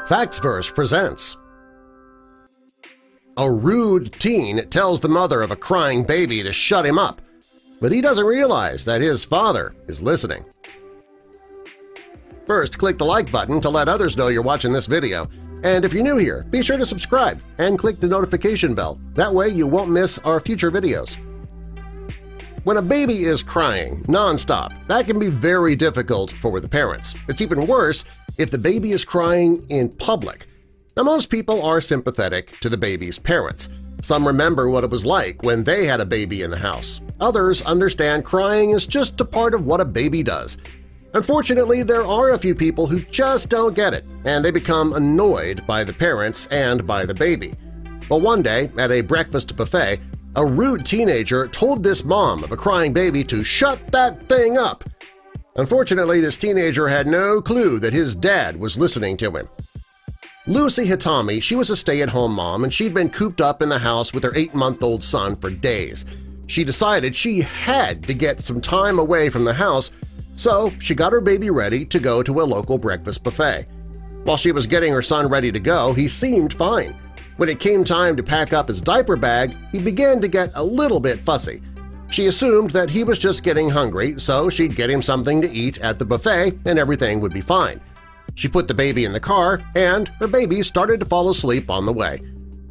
Factsverse presents. A rude teen tells the mother of a crying baby to shut him up, but he doesn't realize that his father is listening. First, click the like button to let others know you're watching this video, and if you're new here, be sure to subscribe and click the notification bell. That way you won't miss our future videos. When a baby is crying non-stop, that can be very difficult for the parents. It's even worse if the baby is crying in public. Now, most people are sympathetic to the baby's parents. Some remember what it was like when they had a baby in the house. Others understand crying is just a part of what a baby does. Unfortunately, there are a few people who just don't get it, and they become annoyed by the parents and by the baby. Well, one day, at a breakfast buffet, a rude teenager told this mom of a crying baby to shut that thing up. Unfortunately, this teenager had no clue that his dad was listening to him. Lucy Hitami, she was a stay-at-home mom, and she'd been cooped up in the house with her 8-month-old son for days. She decided she had to get some time away from the house, so she got her baby ready to go to a local breakfast buffet. While she was getting her son ready to go, he seemed fine. When it came time to pack up his diaper bag, he began to get a little bit fussy. She assumed that he was just getting hungry, so she'd get him something to eat at the buffet and everything would be fine. She put the baby in the car, and her baby started to fall asleep on the way.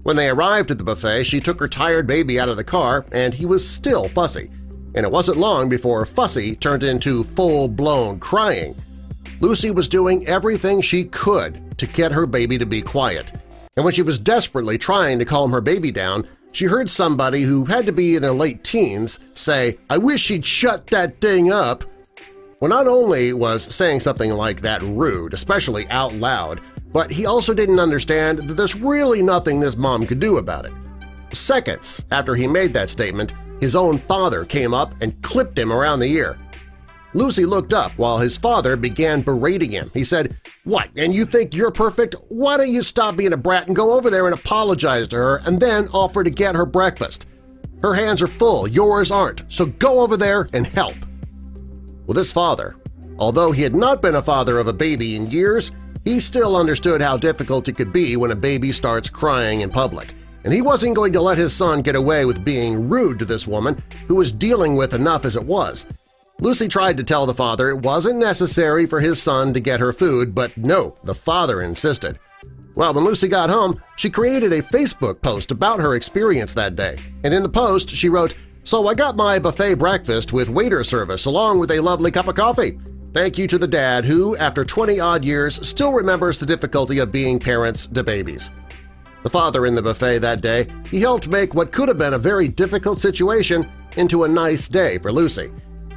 When they arrived at the buffet, she took her tired baby out of the car, and he was still fussy. And it wasn't long before fussy turned into full-blown crying. Lucy was doing everything she could to get her baby to be quiet. And when she was desperately trying to calm her baby down, she heard somebody who had to be in their late teens say, "I wish she'd shut that thing up." Well, not only was saying something like that rude, especially out loud, but he also didn't understand that there's really nothing this mom could do about it. Seconds after he made that statement, his own father came up and clipped him around the ear. Lucy looked up while his father began berating him. He said, "What, and you think you're perfect? Why don't you stop being a brat and go over there and apologize to her and then offer to get her breakfast? Her hands are full, yours aren't, so go over there and help." Well, this father, although he had not been a father of a baby in years, he still understood how difficult it could be when a baby starts crying in public, and he wasn't going to let his son get away with being rude to this woman who was dealing with enough as it was. Lucy tried to tell the father it wasn't necessary for his son to get her food, but no, the father insisted. Well, when Lucy got home, she created a Facebook post about her experience that day, and in the post she wrote, "So I got my buffet breakfast with waiter service along with a lovely cup of coffee. Thank you to the dad who, after 20-odd years, still remembers the difficulty of being parents to babies." The father in the buffet that day, he helped make what could have been a very difficult situation into a nice day for Lucy.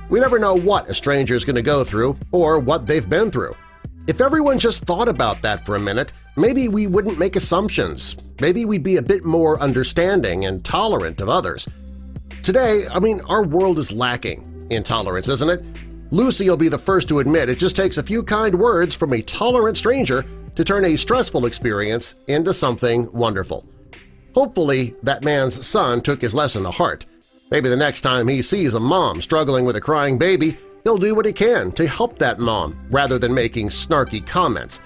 We never know what a stranger is going to go through or what they've been through. If everyone just thought about that for a minute, maybe we wouldn't make assumptions. Maybe we'd be a bit more understanding and tolerant of others. Today, our world is lacking in tolerance, isn't it? Lucy will be the first to admit it just takes a few kind words from a tolerant stranger to turn a stressful experience into something wonderful. Hopefully, that man's son took his lesson to heart. Maybe the next time he sees a mom struggling with a crying baby, he'll do what he can to help that mom rather than making snarky comments.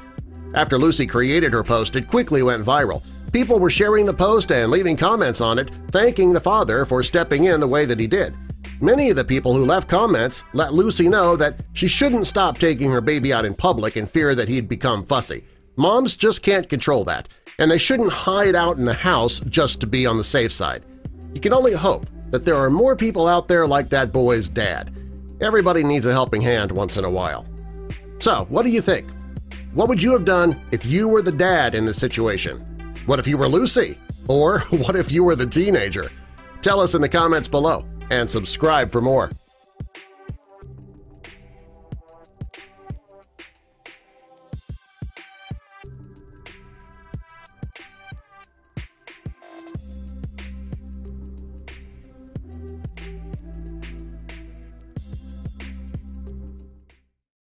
After Lucy created her post, it quickly went viral. People were sharing the post and leaving comments on it, thanking the father for stepping in the way that he did. Many of the people who left comments let Lucy know that she shouldn't stop taking her baby out in public in fear that he'd become fussy. Moms just can't control that, and they shouldn't hide out in the house just to be on the safe side. You can only hope that there are more people out there like that boy's dad. Everybody needs a helping hand once in a while. So, what do you think? What would you have done if you were the dad in this situation? What if you were Lucy? Or what if you were the teenager? Tell us in the comments below and subscribe for more.